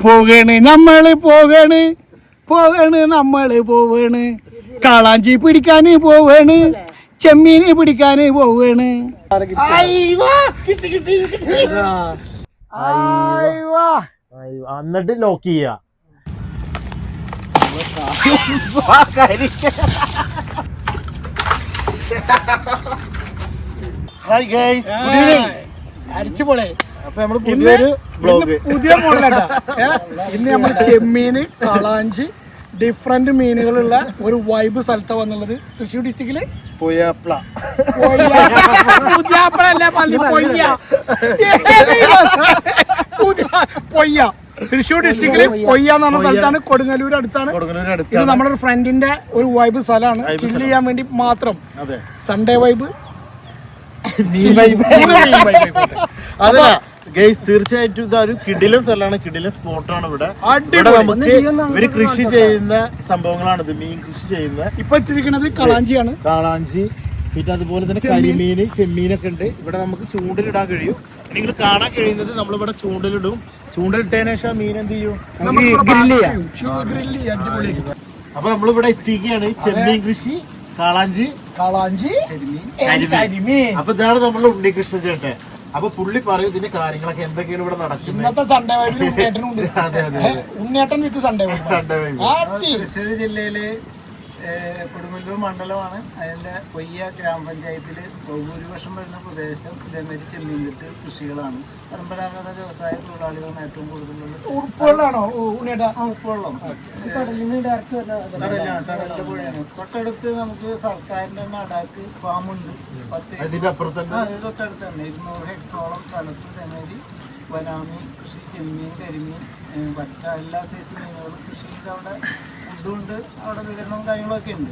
പോകണ് നമ്മള് പോകണ് നമ്മള് പോവണ് കാളാഞ്ചി പിടിക്കാന് പോവണ് ചെമ്മീന് പിടിക്കാന് പോവണ്. എന്നിട്ട് ലോക്ക് ചെയ്യാ. Hi guys, good evening. അടിച്ചുപൊളി. അപ്പൊ നമ്മള് പുതിയൊരു ബ്ലോഗ്, പുതിയ മോഡലാ. ഇന്ന് നമ്മള് ചെമ്മീന് കാളാഞ്ചി ഡിഫറെന്റ് മീനുകളുള്ള ഒരു വൈബ് സ്ഥലത്താ വന്നുള്ളത്. തൃശ്ശൂർ ഡിസ്ട്രിക്റ്റില് പൊയ്യ, തൃശ്ശൂർ ഡിസ്ട്രിക്റ്റില് പൊയ്യ എന്ന് പറഞ്ഞ സ്ഥലത്താണ്. കൊടുങ്ങല്ലൂർ അടുത്താണ്. ഇത് നമ്മുടെ ഒരു ഫ്രണ്ടിന്റെ ഒരു വൈബ് സ്ഥലമാണ്. ചില്ല് ചെയ്യാൻ വേണ്ടി മാത്രം. സൺഡേ വൈബ്, അതല്ല ഗൈസ്, തീർച്ചയായിട്ടും ഇതൊരു കിടിലൻ സ്ഥലമാണ്, കിടിലൻ സ്പോട്ടാണ്. ഇവിടെ നമുക്ക് ഇവര് കൃഷി ചെയ്യുന്ന സംഭവങ്ങളാണിത്. മീൻ കൃഷി ചെയ്യുന്ന ഇപ്പൊ ഇട്ടിരിക്കുന്നത് കാളാഞ്ചിയാണ്. കാളാഞ്ചി, പിന്നെ അതുപോലെ തന്നെ കരിമീന്, ചെമ്മീനൊക്കെ ഉണ്ട്. ഇവിടെ നമുക്ക് ചൂണ്ടലിടാൻ കഴിയും. നിങ്ങൾ കാണാൻ കഴിയുന്നത് നമ്മളിവിടെ ചൂണ്ടലിടും. ചൂണ്ടലിട്ടതിന് ശേഷം മീൻ എന്ത് ചെയ്യും? അപ്പൊ നമ്മളിവിടെ എത്തിക്കുകയാണ്. ചെമ്മീൻ കൃഷി, കാളാഞ്ചി, കരിമീൻ. അപ്പൊ ഇതാണ് നമ്മുടെ ഉണ്ണികൃഷ്ണൻ ചേട്ടൻ. അപ്പൊ പുള്ളി പറയും ഇതിന്റെ കാര്യങ്ങളൊക്കെ എന്തൊക്കെയാണ് ഇവിടെ നടക്കുന്നത്. ഇന്നത്തെ സൺഡേ വൈബിൽ ഉണ്ണിയേട്ടനുണ്ട്. ഉണ്ണിയേട്ടൻ വിത്ത് സൺഡേ വൈബ്. തൃശ്ശൂർ ജില്ലയില് കൊടുങ്ങല്ലൂർ മണ്ഡലമാണ്. അതിന്റെ പൊയ്യ ഗ്രാമപഞ്ചായത്തില് ബഹുഭൂരിപക്ഷം വരുന്ന പ്രദേശം ഇതേമാതിരി ചെമ്മീൻകെട്ട് കൃഷികളാണ്. പരമ്പരാഗത വ്യവസായ തൊഴിലാളികളാണ് ഏറ്റവും കൂടുതലുള്ളത്. ഉറുപ്പുവെള്ളാണോ ഉണ്ണിയേട്ടാ? ഉപ്പുവെള്ളം കടലിന്റെ പുഴയാണ്. തൊട്ടടുത്ത് നമുക്ക് സർക്കാരിന്റെ തന്നെ അടാക്ക് ഫാമുണ്ട്. തൊട്ടടുത്ത് തന്നെ 200 ഹെക്ടറോളം സ്ഥലത്ത് ഇതേമാതിരി വനാമി കൃഷി, ചെമ്മീൻ, കരിമീൻ, വറ്റ, എല്ലാ സൈസ് മീനുകളും കൃഷി ചെയ്ത് അവിടെ ഫുഡുണ്ട്. അവിടെ വിതരണവും കാര്യങ്ങളൊക്കെ ഉണ്ട്.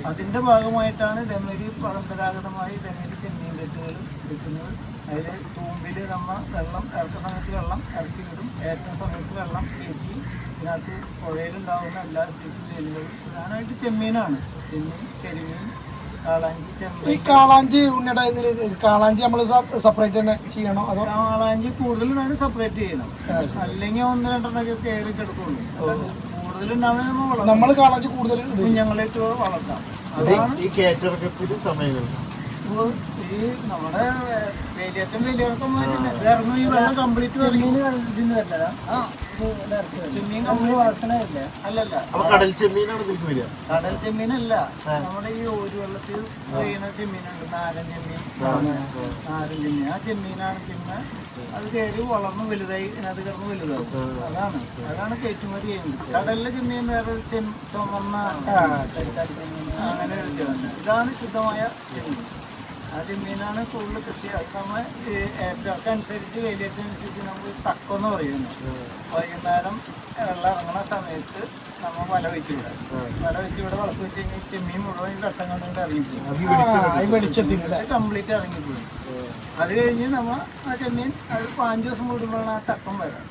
അതിന്റെ ഭാഗമായിട്ടാണ് ഇതേമാതിരി പരമ്പരാഗതമായി ഇതേമാതിരി ചെമ്മീൻ കെട്ടുകൾ എടുക്കുന്നത്. അതിൽ തൂമ്പിൽ നമ്മൾ വെള്ളം ഇറക്കുന്ന സമയത്ത് വെള്ളം ഇറക്കി വിടും, ഏറ്റവും സമയത്ത് വെള്ളം കയറ്റി ഇതിനകത്ത് പുഴയിലുണ്ടാവുന്ന എല്ലാ സൈസ് മീനുകളും പ്രധാനമായിട്ട് ചെമ്മീനാണ്. ചെമ്മീൻ, കരിമീൻ, കാളാഞ്ചി, ചെമ്മീൻ. ഈ കാളാഞ്ചി ഉണ്ണിയുടെ കാളാഞ്ചി നമ്മൾ സെപ്പറേറ്റ് തന്നെ ചെയ്യണോ അതോ? കാളാഞ്ചി കൂടുതൽ വേണം സെപ്പറേറ്റ് ചെയ്യണം, അല്ലെങ്കിൽ 1-2 കയറി കിടക്കുള്ളൂ. കൂടുതലുണ്ടാവുന്ന നമ്മൾ കാളാഞ്ചി കൂടുതൽ കുഞ്ഞുങ്ങളായിട്ട് വളർത്താം. അതാണ് ഈ കേറ്ററൊക്കെ സമയങ്ങൾ. ഈ നമ്മുടെ വേലിയേറ്റം വലിയവർക്കും ഇറങ്ങും. ഈ വെള്ളം കംപ്ലീറ്റ് അല്ലല്ല, കടൽ ചെമ്മീനാണ് വരിക. കടൽ ചെമ്മീനല്ല, നമ്മുടെ ഈ ഒരു വെള്ളത്തിൽ ചെയ്യുന്ന ചെമ്മീനുണ്ട്. നാരൻ ചെമ്മീൻ. ആ ചെമ്മീനാണ്. പിന്നെ അത് കയറി വളർന്ന് വലുതായി ഇതിനകത്ത് കിടന്ന് വലുതാവും. അതാണ് കയറ്റുമതി ചെയ്യുന്നത്. കടലിലെ ചെമ്മീൻ വേറെ, ചുമന്ന അങ്ങനെ ഒരു ചെമ്മീൻ. ഇതാണ് ശുദ്ധമായ ചെമ്മീൻ. ആ ചെമ്മീനാണ് കൂടുതൽ കൃഷി. അത് നമ്മൾ ഏറ്റക്കനുസരിച്ച് വേലിയേറ്റനുസരിച്ച് നമുക്ക് തക്കെന്ന് പറയുന്നു. വൈകുന്നേരം വെള്ളം ഇറങ്ങുന്ന സമയത്ത് നമ്മൾ വല വെച്ച് വിടാം. വല വെച്ച് ഇവിടെ വളർത്തി വെച്ച് കഴിഞ്ഞാൽ ചെമ്മീൻ മുഴുവൻ ഘട്ടം കണ്ടുകൊണ്ട് ഇറങ്ങിപ്പോയി, കംപ്ലീറ്റ് ഇറങ്ങിപ്പോയി. അത് കഴിഞ്ഞ് നമ്മൾ ആ ചെമ്മീൻ അത് 5 ദിവസം കൂടുമ്പോഴാണ് ആ തക്കം വരാം.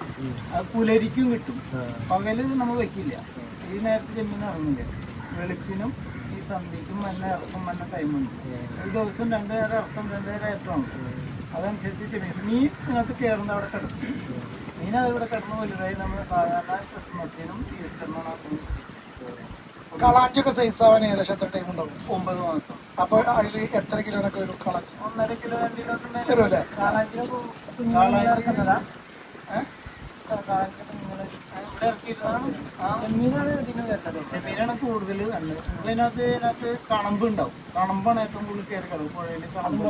അത് പുലരിക്കും കിട്ടും. പകല് നമ്മൾ വെക്കില്ല. ഈ നേരത്തെ ചെമ്മീൻ ഇറങ്ങില്ല. വെളുപ്പിനും ഈ സന്ധ്യക്കും മഞ്ഞ ടൈമുണ്ട്. ഒരു ദിവസം 2 നേരം ഇറക്കം, 2 നേരം ഏറ്റമാണ്. അതനുസരിച്ച് ചെമ്മീൻ ഇതിനകത്ത് കയറുന്ന അവിടെ കിടക്കും. മീൻ അതിവിടെ കിടന്ന് വലുതായി നമ്മൾ സാധാരണ ക്രിസ്മസിനും ഈസ്റ്ററിനും. കാളാഞ്ചിയൊക്കെ സൈസ് ആവാൻ ഏകദേശം എത്ര ടൈം ഉണ്ടാവും? 9 മാസം. അപ്പൊ അതിൽ എത്ര കിലോനൊക്കെ വരും കാളാഞ്ചി? 1.5 കിലോ 2 കിലോ വരുമല്ലേ? ചെമ്മീനാണ് കൂടുതൽ നല്ലത്. ഇതിനകത്ത് കണമ്പ് ഉണ്ടാവും. കണമ്പാണ് ഏറ്റവും കൂടുതൽ കയറി കിടക്കും. പുഴയിൽ കണമ്പ്.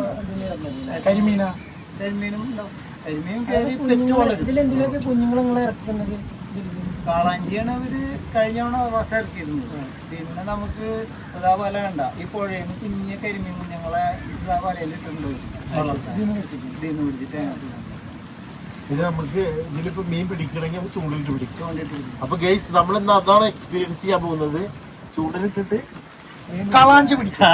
കരിമീനും ഉണ്ടാവും. കരിമീൻ കയറി പെറ്റ് വളരും. കുഞ്ഞുങ്ങളെ ഇറക്കുന്നത് കാളാഞ്ചിയാണ് അവര് കഴിഞ്ഞ തവണ അവകാശം ഇറക്കിയിരുന്നത്. പിന്നെ നമുക്ക് ഇതാ വല കണ്ട ഈ പുഴയിൽ നിന്ന് കുഞ്ഞ കരിമീൻ കുഞ്ഞുങ്ങളെ ഇതാ വലയിൽ ഇട്ടുണ്ട് പിടിച്ചിട്ട്. ഇത് നമുക്ക് ഇതിലിപ്പോ മീൻ പിടിക്കണമെങ്കിൽ നമുക്ക് ചൂണ്ടലിട്ട് പിടിക്കും. അപ്പൊ ഗൈസ്, നമ്മളിന്ന് അതാണ് എക്സ്പീരിയൻസ് ചെയ്യാൻ പോകുന്നത്. ചൂണ്ടലിട്ടിട്ട് കാളാഞ്ചി പിടിക്കുക.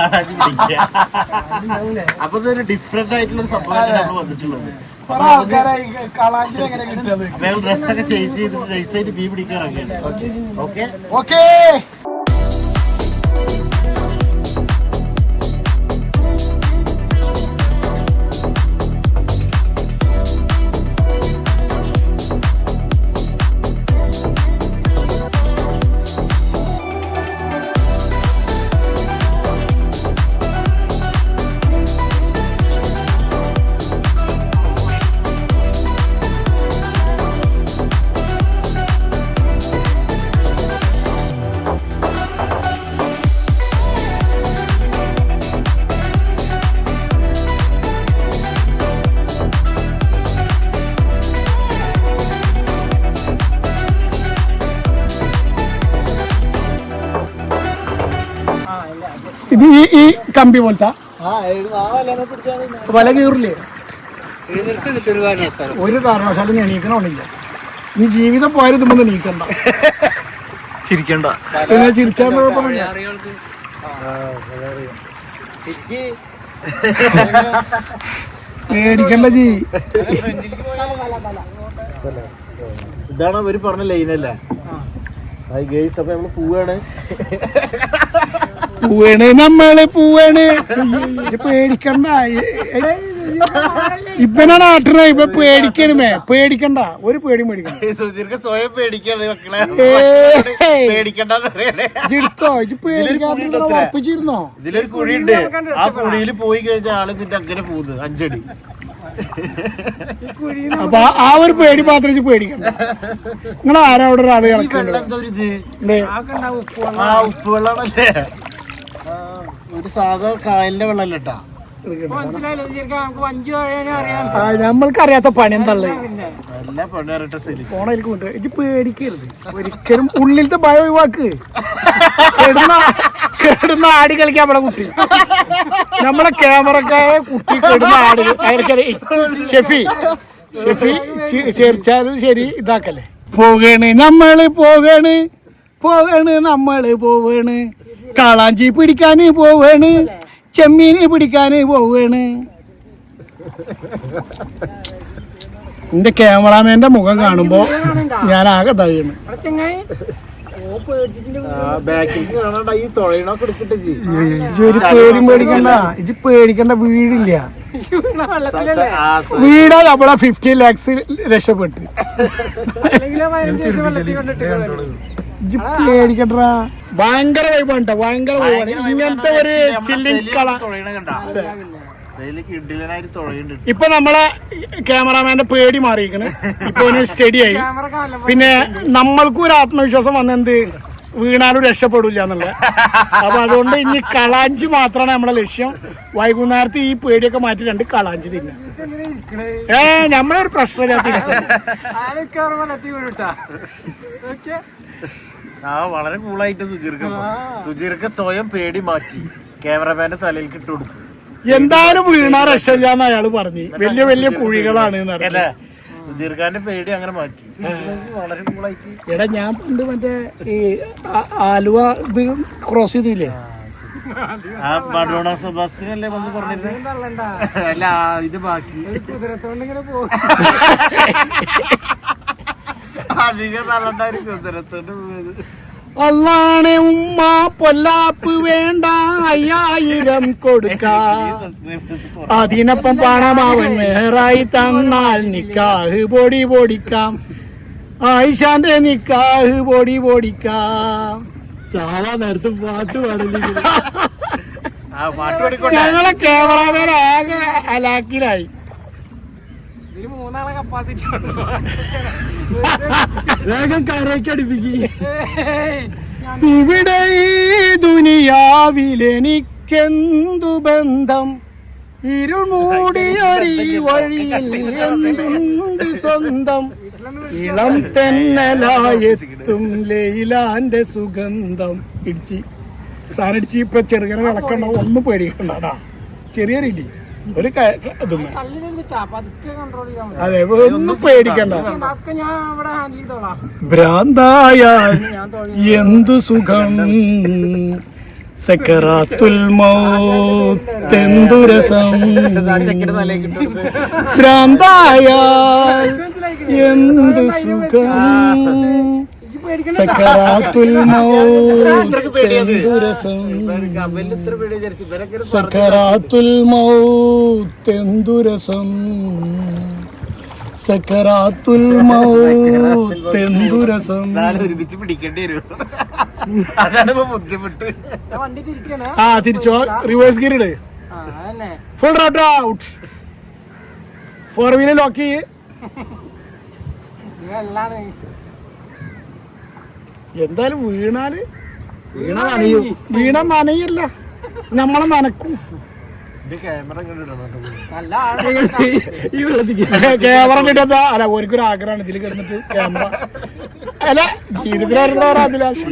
അപ്പൊ ഇതൊരു ഡിഫറെന്റ് ആയിട്ടുള്ള ഒരു സംഭവം നമ്മൾ വന്നിട്ടുള്ളത്. ഡ്രസ്സൊക്കെ ചേഞ്ച് ചെയ്തിട്ട് നൈസായിട്ട് മീൻ പിടിക്കാൻ ഇറങ്ങിയാണ്. ഓക്കെ. ഇത് ഈ കമ്പി പോലത്തെ ആ വലനെ പിടിച്ചാൽ വല കീറില്ലേ? ഒരു കാരണവശാലും എണീക്കണില്ല. നീ ജീവിതം പോയാലും ഇതുമ്പോ എണീക്കണ്ട, ചിരിക്കണ്ട. പിന്നെ ചിരിച്ചാൽ പേടിക്കണ്ട ജി. ഇതാണ് അവര് പറഞ്ഞ ലൈനല്ലേ? ഗൈസ്, അപ്പൊ നമ്മള് പോവാണ്. പൂവേണ് നമ്മള് പൂവേണ്. പേടിക്കണ്ട, ഇപ്പനാണ് ആട്ടണ. ഇപ്പൊ പേടിക്കണമേ, പേടിക്കണ്ട, ഒരു പേടിയും പേടിക്കണ്ട. സുജീർക്ക് സ്വയം പേടിക്കാണ് മക്കളെ. ജിടുത്തോ ഇജ്ജ് പേടിക്കാത്ത ഉറപ്പിച്ചിരുന്നോ? ഇതിലൊരു കുഴിയുണ്ട്, ആ കുഴിയിൽ പോയി കഴിഞ്ഞ ആള് പിന്നെ അങ്ങനെ പോകുന്നു 5 അടി. അപ്പൊ ആ ഒരു പേടി മാത്രം ഇജ്ജ് പേടിക്കണ്ട. നിങ്ങൾ ആരാ അവിടെ ഒരു അത് ഉപ്പ് വെള്ളാണല്ലേ? ഒരു സാധാ കായലിന്റെ വെള്ളമല്ല കേട്ടാ. നമ്മൾക്ക് അറിയാത്ത പണി എന്തള്ളേ? എല്ലാ പണി അറിയട്ടെ. ഫോണിലേക്ക് കൊണ്ട് ഇജ്ജ് പേടിക്കരുത് ഒരിക്കലും. ഉള്ളിലത്തെ ഭയം ഒഴിവാക്ക്. കെടുന്ന ആടി കളിക്കാൻ നമ്മളെ കുട്ടി, നമ്മളെ ക്യാമറക്കാരെ കുട്ടി കെടുന്ന ആട്. ഷെഫി ചേർച്ചാലും ശരി, ഇതാക്കല്ലേ. പോകണ് നമ്മള്, പോകണ് നമ്മള്, പോവാണ് കാളാഞ്ചി പിടിക്കാന്, പോവാണ് ചെമ്മീന് പിടിക്കാന്, പോവാണ്. എന്റെ ക്യാമറാമാന്റെ മുഖം കാണുമ്പോ ഞാൻ ആകെ തകയാണ്. ഒരു പേരും പേടിക്കണ്ട, ഇജ്ജ് പേടിക്കണ്ട. വീടില്ല, വീടാ നമ്മളെ 50 lakhs രക്ഷപ്പെട്ട്. ഇജ്ജ് പേടിക്കണ്ടാ. ഭയങ്കര വൈബാണ്, ഭയങ്കര വൈബാണ്. ഇങ്ങനത്തെ ഒരു ചില്ലിങ് കള. ഇപ്പൊ നമ്മളെ ക്യാമറാമാന്റെ പേടി മാറിയിരിക്കണ്. ഇപ്പൊ സ്റ്റഡി ആയി. പിന്നെ നമ്മൾക്കും ഒരു ആത്മവിശ്വാസം വന്നെന്ത്, വീണാലും രക്ഷപ്പെടില്ല എന്നുള്ള. അപ്പൊ അതുകൊണ്ട് ഇനി കളാഞ്ചി മാത്രമാണ് നമ്മളെ ലക്ഷ്യം. വൈകുന്നേരത്ത് ഈ പേടിയൊക്കെ മാറ്റി 2 കളാഞ്ചി തിന്നെ. നമ്മളൊരു പ്രശ്നമില്ലാത്ത വളരെ കൂളായിട്ട് സുജീർക്ക് സ്വയം പേടി മാറ്റി ക്യാമറമാന്റെ തലയിൽ ഇട്ടുകൊടുത്തു. എന്തായാലും വീണാ രക്ഷയില്ലാന്ന് അയാള് പറഞ്ഞു. വലിയ വലിയ കുഴികളാണ് സുജീർഖാന്റെ പേടി അങ്ങനെ മാറ്റി. വളരെ കൂളായിട്ട്. എടാ, ഞാൻ പണ്ട് മറ്റേ ഈ ആലുവ ഇത് ക്രോസ് ചെയ്തില്ലേ? സെബാസ്റ്റ്യനല്ലേ വന്ന് പറഞ്ഞിരുന്നത്? അല്ല, ഇത് ബാക്കി അധികം നല്ലതായിരിക്കും കുതിരത്തോണ്ട് പോയത്. അള്ളാണെ ഉമ്മ പൊല്ലാപ്പ് വേണ്ട, 5000 കൊടുക്കാം. അതിനൊപ്പം പണമാവൻ വേറായി തന്നാൽ നിക്കാഹ് പൊടി പൊടിക്കാം. ആയിഷാന്റെ നിക്കാഹ് പൊടി പൊടിക്കാം. ചാവാ നേരത്തെ പാട്ട് പാടില്ല. ഞങ്ങളെ ക്യാമറാമാൻ ആകെ അലാക്കിലായി. വേഗം കരയ്ക്കടിപ്പിക്കും. ഇവിടെ ഈ ദുനിയാവിലെനിക്കെന്തു ബന്ധം, ഇരുൾ മൂടിയൊരീ വഴിയിൽ എന്തുണ്ട് സ്വന്തം. ഇളം തെന്നലായെത്തും ലൈലാന്റെ സുഗന്ധം. ഇടിച്ച് സാനടിച്ച് ഇപ്പൊ ചെറുങ്ങനെ വിളക്കണ്ട, ഒന്നും പേടിക്കണ്ടാ. ചെറിയ രീതി ഒരു അതെ, ഒന്നും പേടിക്കണ്ട. ഭ്രാന്തായ എന്തു സുഖം, സക്കറാത്തുൽ മൗത്ത് രസം. ഭ്രാന്തായ എന്തു സുഖം, സക്കറാത്തുൽ മൗത്ത് രസം. സക്കറാത്തുൽ മൗത്ത് രസം. സക്കറാത്തുൽ മൗത്ത് രസം. ഒരുമിച്ച് പിടിക്കേണ്ടി വരും, അതാണ് ബുദ്ധിമുട്ട്. ആ, തിരിച്ചോ. റിവേഴ്സ് ഗിയർ ഇട്. ഫുൾ റോട്ട് ഔട്ട്. 4 വീലർ ലോക്ക് ചെയ്യ്. എന്തായാലും വീണ നനയല്ല, നമ്മളെ നനക്കും. ക്യാമറ കിട്ടാ. അല്ല, ഓർക്കൊരു ആഗ്രഹമാണ് ഇതിൽ കിടന്നിട്ട് ക്യാമറ അല്ല ജീവിതത്തിലായിരുന്നു അഭിലാഷ്.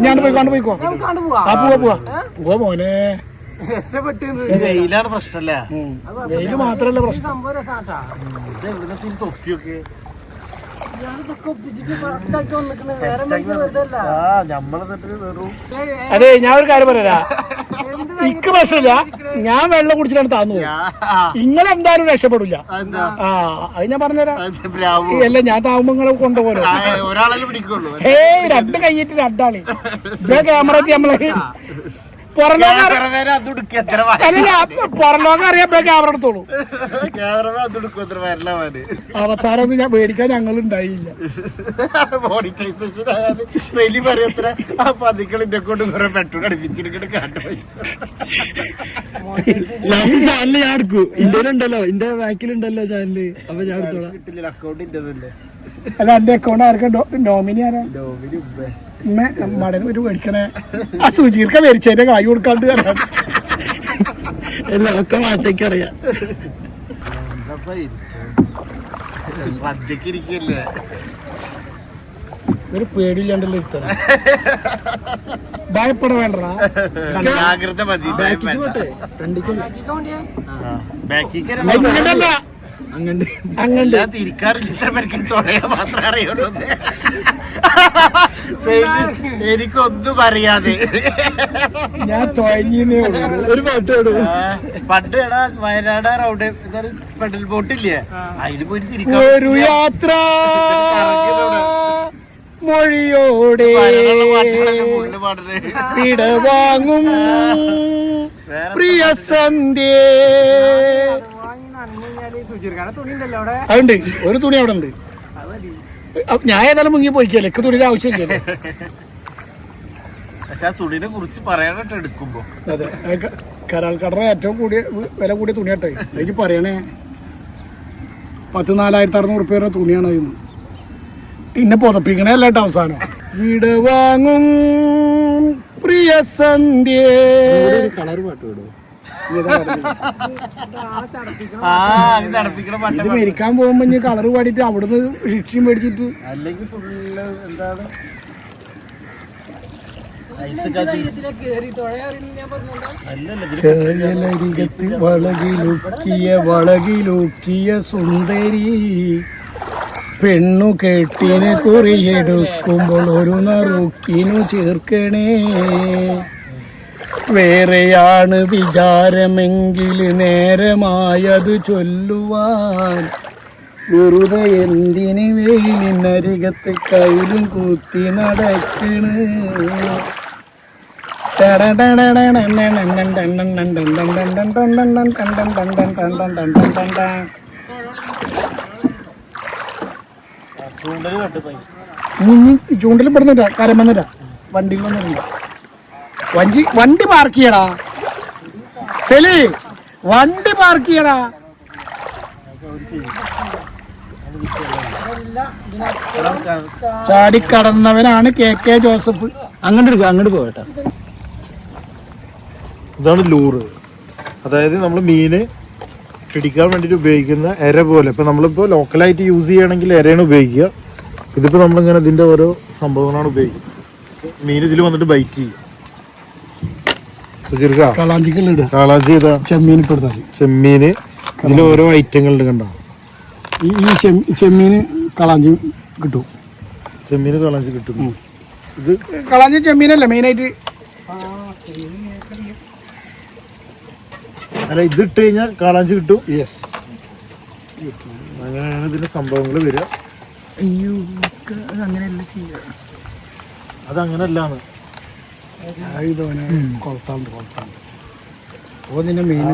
ഞാൻ പോയിക്കോ. ആ പോവാ മോനെ. വെയിലാണ് പ്രശ്നല്ലേ? വെയില് മാത്രല്ല പ്രശ്നം. തൊപ്പിയൊക്കെ അതെ ഞാൻ ഒരു കാര്യം പറയാ, ഇക്ക് പ്രശ്നമില്ല. ഞാൻ വെള്ളം കുടിച്ചിട്ടാണ് താന്നു. ഇങ്ങനെ എന്തായാലും രക്ഷപ്പെടില്ല. ആ അത് ഞാൻ പറഞ്ഞുതരാം. അല്ല ഞാൻ താവുമ്പോ നിങ്ങളെ കൊണ്ടുപോലോ. രണ്ട് കൈയിട്ട് രണ്ടാളി ക്യാമറ നമ്മള് പുറം ലോകം അറിയാൻ ക്യാമറ എടുത്തോളൂ. അവസാനം ഞാൻ മേടിക്കാൻ ഞങ്ങൾ ഉണ്ടായില്ല. പതിക്കളിന്റെ കൊണ്ട് കുറെ പെട്രോൾ അടിപ്പിച്ചിരിക്കണ കാട്ടു പൈസ ചാനല് ഞാൻ എടുക്കും. ഇന്ത്യയിലുണ്ടല്ലോ, ഇന്ത്യ ബാക്കിലുണ്ടല്ലോ ചാനല്. അപ്പൊ ഞാൻ എടുത്തോളാം. കിട്ടില്ല, അക്കൗണ്ട് ഇന്റതല്ലേ. അല്ല എന്റെ അക്കൗണ്ട് ആർക്കാ നോമിനി ആരാ? മടങ്ങ് ഒരു മേടിക്കണേ. ആ സുജീർക്ക മേടിച്ചതിന്റെ കായ് കൊടുക്കാണ്ട് എല്ലാം ഒക്കെ മാറ്റേക്ക് അറിയാം. സദ്യക്ക് ഇരിക്കല്ലേ, ഒരു പേടിയില്ലാണ്ടല്ലോ ഇരുത്തണം. ഭയപ്പെട വേണ്ടടാ, ജാഗ്രത മതി. അങ്ങനെ തിരിക്കാറ് ചിത്രമെടുക്കാൻ തുടങ്ങാൻ മാത്രമേ അറിയുള്ളൂ. എനിക്കൊന്നും അറിയാതെ ഞാൻ തുഴഞ്ഞേ ഒരു പാട്ട് പാടും. പണ്ട് എടാ വയനാട് റൗണ്ട് പെഡൽ ബോട്ടില്ലേ, അതിന് പോയിട്ട് തിരിക്കാൻ ഒരു യാത്ര മൊഴിയോടെ വിടവാങ്ങും പ്രിയ സന്ധ്യ. അതുണ്ട്, ഒരു തുണി അവിടെ ഉണ്ട്. ഞാൻ ഏതായാലും മുങ്ങി പോയിക്കല്ലേ, എനിക്ക് തുണിയുടെ ആവശ്യമില്ല. പക്ഷെ ആ തുണിനെ കുറിച്ച് പറയാനായിട്ട് എടുക്കുമ്പോ അതെ, കരാൾ കടറ ഏറ്റവും കൂടിയ വില കൂടിയ തുണിയാട്ടെ. എനിക്ക് പറയണേ 14,600 തുണിയാണ് അതിന്. പിന്നെ പുതപ്പിക്കണേ അല്ലാട്ടോ അവസാനം. വീട് വാങ്ങും പ്രിയ സന്ധ്യ. കളർ പാട്ട് വിടും. ഇത് മരിക്കാൻ പോകുമ്പോ ഇനി കളറ് പാടിയിട്ട് അവിടുന്ന് ശിക്ഷയും മേടിച്ചിട്ട് അല്ലെങ്കിൽ ഫുള്ള് എന്താണ് കേരളരികത്ത് വളകിലൂക്കിയ സുന്ദരി പെണ്ണു കെട്ടിന് കുറിയെടുക്കുമ്പോൾ ഒരു നറുക്കിനു ചേർക്കണേ. വേറെയാണ് വിചാരമെങ്കിൽ നേരമായത് ചൊല്ലുവാൻ. വെറുതെ എന്തിന് വെയിലിനരികത്ത് കയ്യിലും കുത്തി നടക്കണ്. ചൂണ്ടലും പെടുന്നില്ല, കരമെന്നില്ല, വണ്ടികളൊന്നുമില്ല. വണ്ടി പാർക്ക് ചെയ്യടാ സെലി, വണ്ടി പാർക്ക് ചെയ്യടാ. ചാടിക്കടന്നവനാണ് KK ജോസഫ്. അങ്ങോട്ട് പോകട്ടെ. ഇതാണ് ലൂറ്. അതായത് നമ്മൾ മീന് പിടിക്കാൻ വേണ്ടിട്ട് ഉപയോഗിക്കുന്ന എര പോലെ. ഇപ്പൊ നമ്മളിപ്പോ ലോക്കലായിട്ട് യൂസ് ചെയ്യുകയാണെങ്കിൽ എരയാണ് ഉപയോഗിക്കുക. ഇതിപ്പോ നമ്മളിങ്ങനെ ഇതിന്റെ ഓരോ സംഭവങ്ങളാണ് ഉപയോഗിക്കുന്നത്. മീൻ ഇതിൽ വന്നിട്ട് ബൈറ്റ് ചെയ്യും. കാളാഞ്ചി ഇതാ ചെമ്മീൻ. ചെമ്മീന് ഇതിൽ ഓരോ ഐറ്റങ്ങളുണ്ട് കണ്ടോ. ഈ ചെമ്മീന് കളാഞ്ചി കിട്ടും. ചെമ്മീന് കളാഞ്ചി കിട്ടും. ഇത് കളാഞ്ചി ചെമ്മീനല്ല മെയിനായിട്ട്. അല്ല, ഇത് ഇട്ട് കഴിഞ്ഞാൽ കാളാഞ്ചി കിട്ടും. യെസ്, അങ്ങനെയാണ് ഇതിന്റെ സംഭവങ്ങൾ വരിക. അങ്ങനെയല്ല ചെയ്യുക. അതങ്ങനല്ലാന്ന് കൊളത്താണ്ട് ഓ നിന്നെ മീൻ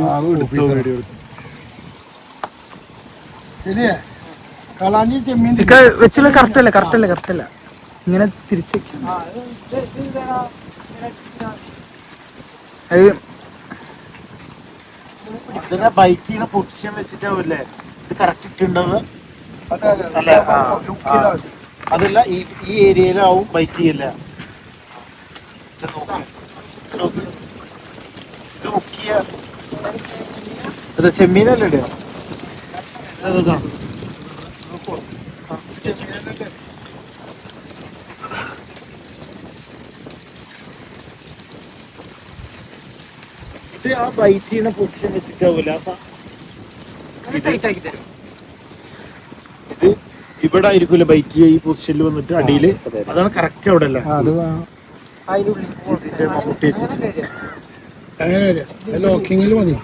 ശരിയാ. കളാഞ്ചി ചെമ്മീൻ വെച്ചുള്ള കറക്റ്റ് അല്ല ഇങ്ങനെ തിരിച്ച് അതിനെ ബൈറ്റ് ചെയ്യുന്ന പൊസിഷൻ വെച്ചിട്ടാവൂല്ലേ ഇത് കറക്റ്റ് ഇട്ടുണ്ടത്. അതല്ല, ഈ ഏരിയയിലാവും ബൈറ്റ് ചെയ്യല്ല. അതെ, ചെമ്മീനല്ലേ ഇടുക. ഇത് ആ ബൈറ്റ് ചെയ്യുന്ന പൊസിഷൻ വെച്ചിട്ടാവൂല ഇത് ഇവിടെ ആയിരിക്കൂല ബൈറ്റ് ചെയ്യുക ഈ പൊസിഷനിൽ വന്നിട്ട് അടിയില് അതാണ് കറക്റ്റ് അവിടെ അല്ല ലോക്കിങ്ങിൽ മതി.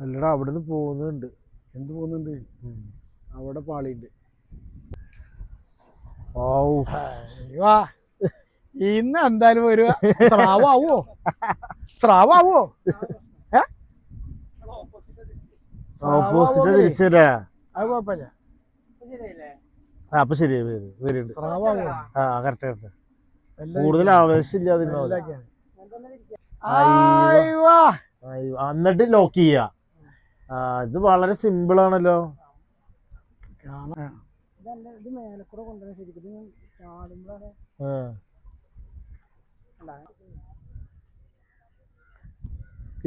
അല്ലടാ അവിടുന്ന് പോകുന്നുണ്ട്. എന്ത് പോകുന്നുണ്ട്? അവിടെ പാളിയുണ്ട്. ഇന്ന് എന്തായാലും ഒരു സ്രാവാവോ? ഓപ്പോസിറ്റ് തിരിച്ചുവരാ. അത് കുഴപ്പമില്ല. അപ്പൊ ശരി വരുന്നുണ്ട്. സ്രാവാവോ? ആ കറക്റ്റ് കൂടുതൽ ആവേശമില്ലാതെ എന്നിട്ട് ലോക്ക് ചെയ്യാ. ഇത് വളരെ സിമ്പിൾ ആണല്ലോ.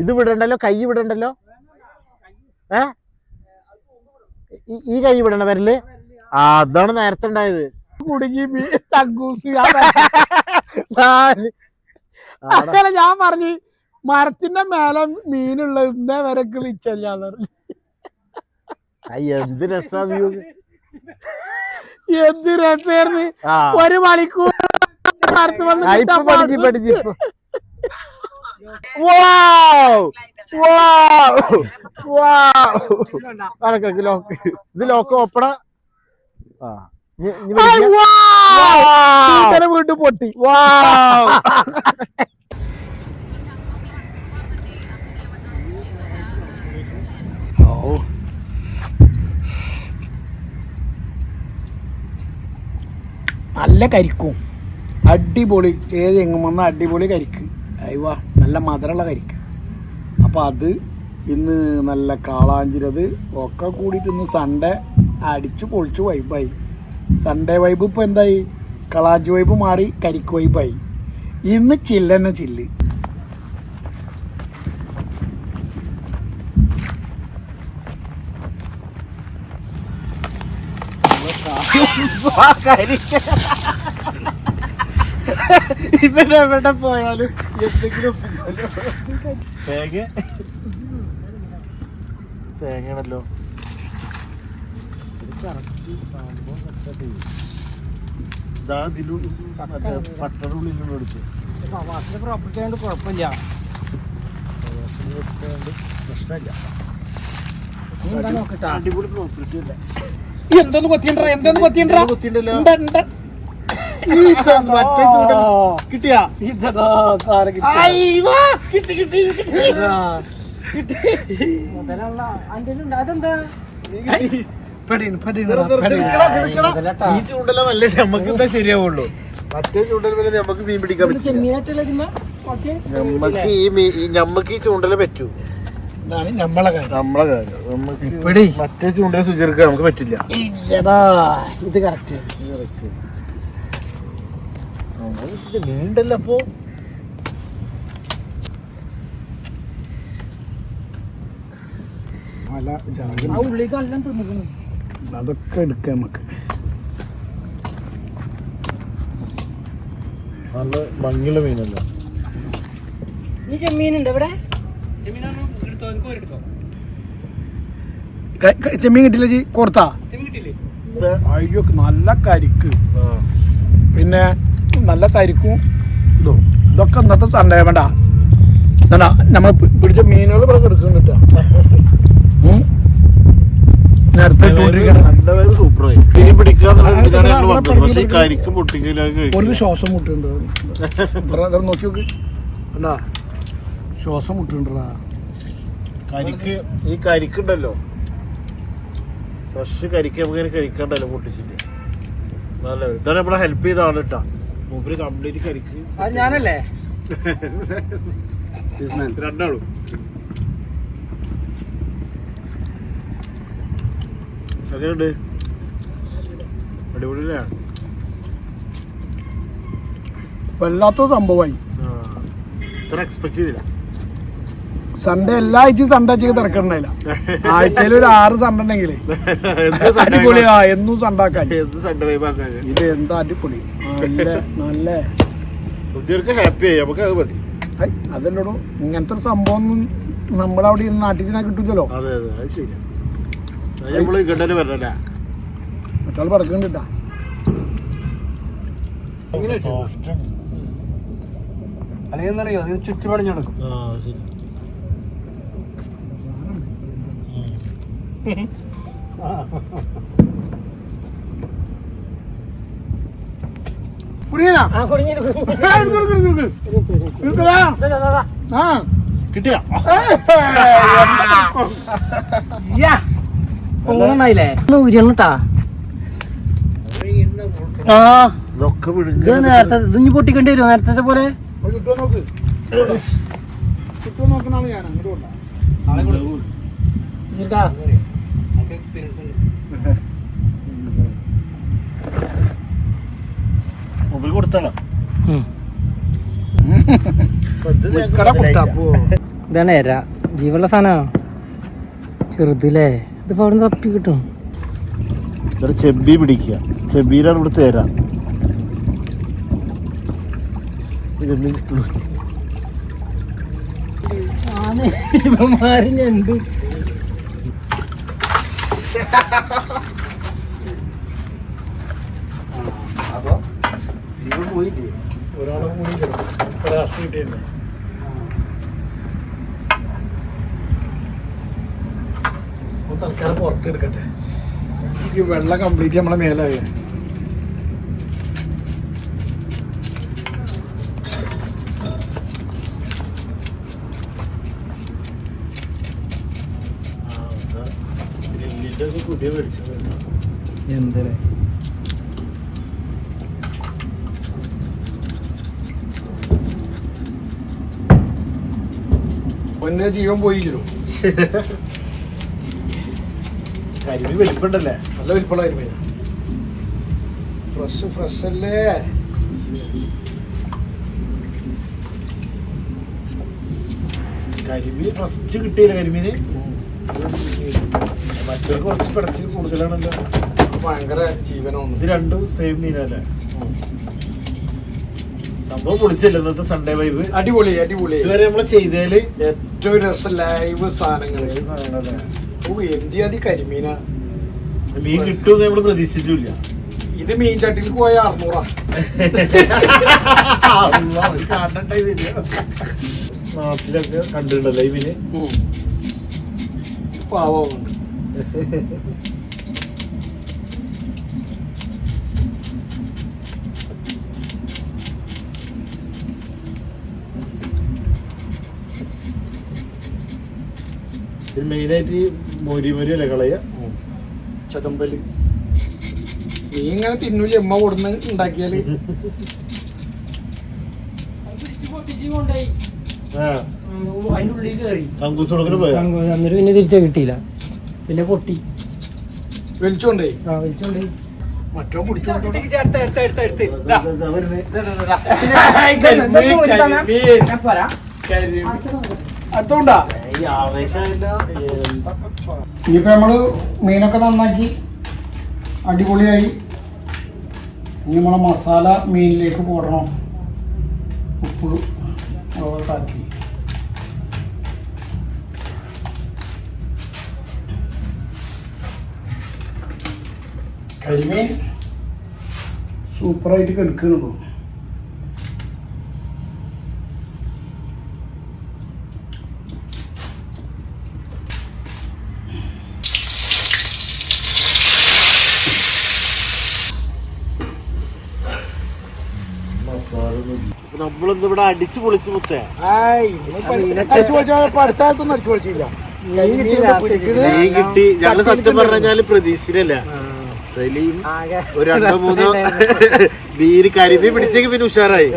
ഇത് വിടണ്ടല്ലോ, കൈ വിടണ്ടല്ലോ. ഈ കൈ വിടണ്ട വരല്. അതാണ് നേരത്തെ ഉണ്ടായത്. കുടുങ്ങി അങ്ങനെ ഞാൻ പറഞ്ഞു മരത്തിന്റെ മേലെ മീനുള്ള ഇന്നേ വരെ വിളിച്ചല്ലാന്ന് പറഞ്ഞു. എന്ത് രസാ വ്യൂ, എന്ത് രസായിരുന്നു. ഒരു മണിക്കൂർ ഇത് ലോക്ക് ഓപ്പണ വീട്ടിൽ പൊട്ടി. നല്ല കരിക്കും, അടിപൊളി. ഏത് എങ്ങും വന്ന അടിപൊളി കരിക്ക്. അയ്യോ നല്ല മധുരമുള്ള കരിക്ക്. അപ്പം അത് ഇന്ന് നല്ല കാളാഞ്ചിരത് ഒക്കെ കൂടിയിട്ട് ഇന്ന് സൺഡേ അടിച്ചു പൊളിച്ചു വൈബായി. സൺഡേ വൈബ് ഇപ്പം എന്തായി? കളാഞ്ചി വൈബ് മാറി കരിക്ക് വൈബായി. ഇന്ന് ചില്ലെന്നെ ചില്ല്. ഇവരെവിടെ പോയാലും എന്തെങ്കിലും തേങ്ങയാണല്ലോ. പട്ടണുള്ളിലുള്ള എടുത്ത് പ്രോപ്പർട്ടി ആയതുകൊണ്ട് കുഴപ്പമില്ല. പ്രശ്നമില്ല. നോക്കട്ടാ, അടിപൊളി പ്രോപ്പർട്ടി അല്ലേ. എന്തൊന്ന് കൊത്തിയണ്ടല്ലോ. മറ്റേ ചൂടൽ കിട്ടിയാ? ഈ ചൂണ്ടല നല്ല നമുക്ക് എന്താ ശരിയാവുള്ളൂ. മറ്റേ ചൂണ്ടൽ വരെ നമുക്ക് മീൻ പിടിക്കാൻ പറ്റില്ല. ഞമ്മക്ക് ഈ ചൂണ്ടല പറ്റൂ. നമ്മളെ കാര്യം നമുക്ക് മറ്റേ ചൂണ്ടല സുചിർക്കാൻ നമുക്ക് പറ്റില്ല. ഇത് കറക്റ്റ്. നീണ്ടല്ലോ. അപ്പൊ അതൊക്കെ എടുക്കാം നമുക്ക്. നല്ല ഭംഗിയുള്ള മീനല്ലോ. ചെമ്മീനുണ്ട് ഇവിടെ. ചെമ്മീൻ കിട്ടില്ല ജി? കോർത്താ? അയ്യോ നല്ല കരിക്ക്, പിന്നെ നല്ല കരിക്കും. ഇതൊക്കെ ഇന്നത്തെ സൺഡേ വേണ്ട. നമ്മൾ പിടിച്ച മീനുകൾ ഇവിടെ കിടക്കുന്നുണ്ട്. നേരത്തെ സൂപ്പറായി മീൻ പിടിക്കുക. ഒരു ശ്വാസം മുട്ടുണ്ട്. നോക്കി നോക്ക്, അല്ല ശ്വാസം മുട്ടുണ്ടാ. കരിക്ക്, ഈ കരിക്കുണ്ടല്ലോ, ഫ്രഷ് കരിക്ക് നമുക്ക് കഴിക്കണ്ടല്ലോ പൊട്ടിച്ചിട്ട്. നല്ല ഇതാണ് നമ്മളെ ഹെൽപ്പ് ചെയ്താണ് കേട്ടാ. മൂപ്പര് കംപ്ലീറ്റ് കരിക്ക്. ഞാനല്ലേ രണ്ടാളും അങ്ങനെയുണ്ട് അടിപൊളിയല്ലേ വല്ലാത്ത സംഭവമായി. ഇത്ര എക്സ്പെക്ട് ചെയ്തില്ല. സൺഡേ എല്ലാ ആഴ്ചയും സൺഡേ ആഴ്ചക്ക് തിരക്കണ്ടായില്ല. ആഴ്ചയിൽ ഒരു 6 സൺഡേ ഉണ്ടെങ്കിലേ അടിപൊളിയാ. എന്നും സണ്ടാക്കാൻ ഇത് എന്താ അടിപൊളി. നല്ല ഹാപ്പി ആയി നമുക്ക് അത് മതി. അതല്ലോടോ ഇങ്ങനത്തെ ഒരു സംഭവം ഒന്നും നമ്മുടെ അവിടെ നാട്ടിൽ നിന്ന് കിട്ടൂല്ലോ. അതെ അതെ അത് ശരിയാ. നമ്മള് ഇങ്ങോട്ടേ വരണല്ലേ മറ്റാൾ പറക്കണ്ടിട്ടാ. അല്ലെങ്കിൽ അറിയോ ചുറ്റുപാടിഞ്ഞു കൊടുക്കും. കിട്ടിയാ ഊണായില്ലേ ഉരിയണ്ണട്ടാ. ആ ഇതൊക്കെ ഇത് നേരത്തെ ഇഞ്ഞി പൊട്ടിക്കേണ്ടി വരുമോ നേരത്തെ പോലെ? നോക്കണാണ് ഞാൻ അങ്ങോട്ട് മൊബൈൽ കൊടുത്താലോ ഇതാണ് എര ജീവുള്ള സാധനമാ ചെറുതല്ലേ. ഇതിപ്പോ അവിടെ നിന്ന് തപ്പി കിട്ടും. ചെബി പിടിക്കുക. ചെബിയിലാണ് ഇവിടെ തേരാ. ഇവന്മാരുണ്ട് ഒരാളെ കൂടി കിട്ടിയിട്ടുണ്ട്. തൽക്കാലം പുറത്ത് എടുക്കട്ടെ. ഈ വെള്ളം കംപ്ലീറ്റ് നമ്മളെ മേലായി. പുതിയ മേടിച്ചത് എന്തല്ലേ പൊന്നെ ജീവൻ പോയില്ലോ. കരിമീൻ വലിപ്പുണ്ടല്ലേ? നല്ല വലിപ്പമുള്ള കരിമീൻ. ഫ്രഷ് അല്ലേ? കരിമീൻ ഫസ്റ്റ് കിട്ടിയില്ല. കരിമീന് മറ്റൊരു കുറച്ച് പിടച്ച് കൂടുതലാണല്ലോ. ഭയങ്കര ജീവനൊന്നും. ഇത് രണ്ടും സെയിം മീനല്ലേ? സംഭവം പൊളിച്ചല്ലേ ഇന്നത്തെ സൺഡേ വൈബ്? അടിപൊളി അടിപൊളി. ഇതുവരെ നമ്മള് ചെയ്തേല് ഏറ്റവും രസം ലൈവ് സാധനങ്ങള്. എന്തിയാതി കരിമീന. മീൻ കിട്ടുമെന്ന് നമ്മള് പ്രതീക്ഷിച്ചിട്ടില്ല. ഇത് മീൻ ചട്ടിയിൽ പോയ 600. നാട്ടിലൊക്കെ കണ്ടിട്ടുണ്ടല്ലോ ഈ മീന്. പാവമുണ്ട്. ഇത് മെയിനായിട്ട് മൊരി അല്ലേ കളയ? ചതമ്പല്. നീ ഇങ്ങനെ തിന്നൂല എമ്മ കൊടുന്ന് ഉണ്ടാക്കിയാല്. അതിന്റെ ഉള്ളിൽ കയറി കങ്കൂസ് കൊടുക്കണ പോയാ എന്നിട്ട് പിന്നെ തിരിച്ചാ കിട്ടിയില്ല. പിന്നെ പൊട്ടി വലിച്ചോണ്ടേ. വലിച്ചോണ്ട് മറ്റോ പിടിച്ചോണ്ട് അടുത്തോണ്ടാ. ഇനിയിപ്പോ നമ്മള് മീനൊക്കെ നന്നാക്കി അടിപൊളിയായി. ഇനി നമ്മളെ മസാല മീനിലേക്ക് പോടണം. ഉപ്പ് അതൊക്കെ ആക്കി കരിമീൻ സൂപ്പറായിട്ട് കെടുക്കുന്നു. നമ്മളിന്ന് ഇവിടെ അടിച്ചു പൊളിച്ചു മുത്തേ. അടിച്ചു പൊളിച്ചാൽ അടുത്ത കാലത്തൊന്നും അടിച്ചു പൊളിച്ചില്ല. മീൻ കിട്ടി. ഞങ്ങള് സത്യം പറഞ്ഞാല് പ്രതീക്ഷിച്ചില്ല. സലീം ഒരു 2-3 മീൻ കരിമീൻ പിടിച്ചെങ്കിൽ പിന്നെ ഉഷാറായി.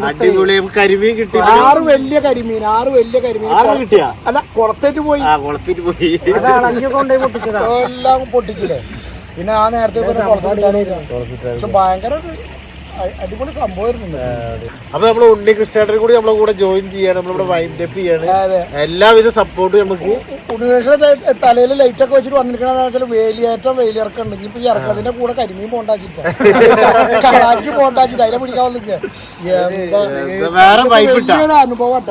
അടിപൊളി കരിമീൻ കിട്ടി. 6 വലിയ കരിമീൻ. 6 വലിയ കരിമീൻ കിട്ടിയാ? അല്ല കുളത്തേറ്റ് പോയി. കുളത്തിട്ട് പോയി കൊണ്ടുപോയി പൊട്ടിച്ചതാ. എല്ലാം പൊട്ടിച്ചില്ലേ? പിന്നെ ആ നേരത്തെ പക്ഷെ ഭയങ്കര അടിപൊളി സംഭവമായിരുന്നു. അപ്പൊ നമ്മള് ഉണ്ണി കൃഷ്ണേട്ടനും കൂടി നമ്മളെ കൂടെ ജോയിൻ ചെയ്യാണ്, നമ്മളിവിടെ വൈൻഡ് അപ്പ് ചെയ്യാണ്. എല്ലാവിധ സപ്പോർട്ടും നമുക്ക്. ഉണ്ണികൃഷ്ണ തലയിൽ ലൈറ്റ് ഒക്കെ വെച്ചിട്ട് വന്നിരിക്കണെന്ന് വെയിലിറക്കം ഉണ്ടെങ്കിൽ ഇപ്പൊ ഈ ഇറക്കത്തിന്റെ കൂടെ കരിമീൻ പോണ്ടാച്ചിട്ട് കളാച്ചി പോണ്ടാച്ചിട്ട് അതിനെ പിടിക്കാൻ വേറെ വൈബ് അനുഭവം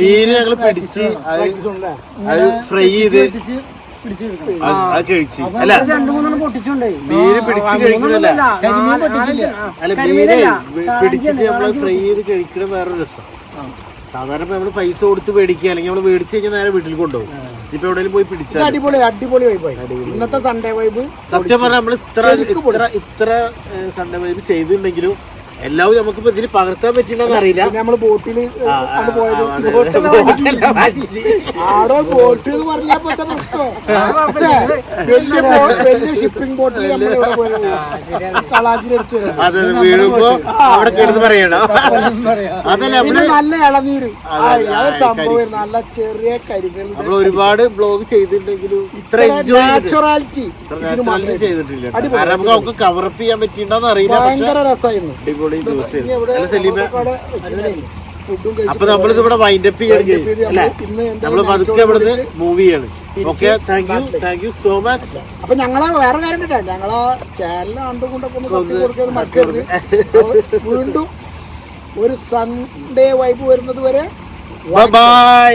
മീന് ഞങ്ങള് പിടിച്ച് അത് ഫ്രൈ ചെയ്ത് അത് കഴിച്ച് അല്ല മീന് പിടിച്ച് കഴിക്കണല്ല, അല്ല മീന് പിടിച്ചിട്ട് നമ്മള് ഫ്രൈ ചെയ്ത് കഴിക്കണ വേറൊരു രസം. സാധാരണ നമ്മള് പൈസ കൊടുത്ത് മേടിക്കുക, അല്ലെങ്കിൽ നമ്മള് മേടിച്ച് കഴിഞ്ഞാൽ നേരെ വീട്ടിൽ കൊണ്ടുപോകും. ഇപ്പൊ എവിടെയും പോയി പിടിച്ചാൽ അടിപൊളി വൈബായി. ഇന്നത്തെ സൺഡേ വൈബ് സത്യം പറഞ്ഞാൽ നമ്മൾ ഇത്ര സൺഡേ വൈബ് ചെയ്തിട്ടുണ്ടെങ്കിലും എല്ലാവരും നമുക്കിപ്പോ ഇതിന് പകർത്താൻ പറ്റില്ലെന്ന് അറിയില്ല. നമ്മള് ബോട്ടില് പോയത് ആടോ ബോട്ട് എന്ന് പറഞ്ഞപ്പോ വലിയ ഷിപ്പിംഗ് ബോട്ടിൽ കളാച്ചിലടിച്ചു. അതെ, വീഴുമ്പോ അവിടെ കിടന്ന് പറയണം. അതല്ല നല്ല ഇളനീര് സംഭവം, നല്ല ചെറിയ കരികൾ. നമ്മൾ ഒരുപാട് ബ്ലോഗ് ചെയ്തിട്ടുണ്ടെങ്കിലും ഇത്ര നാച്ചുറാലിറ്റി ചെയ്തിട്ടില്ല. കാരണം നമുക്ക് കവറപ്പ് ചെയ്യാൻ പറ്റിയിട്ടുണ്ടോന്ന് അറിയില്ല. ഭയങ്കര രസമായിരുന്നു. അപ്പൊ നമ്മളിത് ഇവിടെ വൈൻഡ് അപ്പ് ചെയ്യണം, നമ്മള് പതുക്കെ ഇവിടുന്ന് മൂവ് ചെയ്യാണ്. Okay, thank you so much. അപ്പൊ ഞങ്ങളെ വേറെ കാര്യം കേട്ടാ, ഞങ്ങളെ ചാനൽ ആണ്ടും കൊണ്ടൊക്കെ ഒന്ന് കത്തി കൊടുക്കാൻ മറക്കരുത്. വീണ്ടും ഒരു സൺഡേ വൈബ് വരുന്നത് വരെ ബൈ.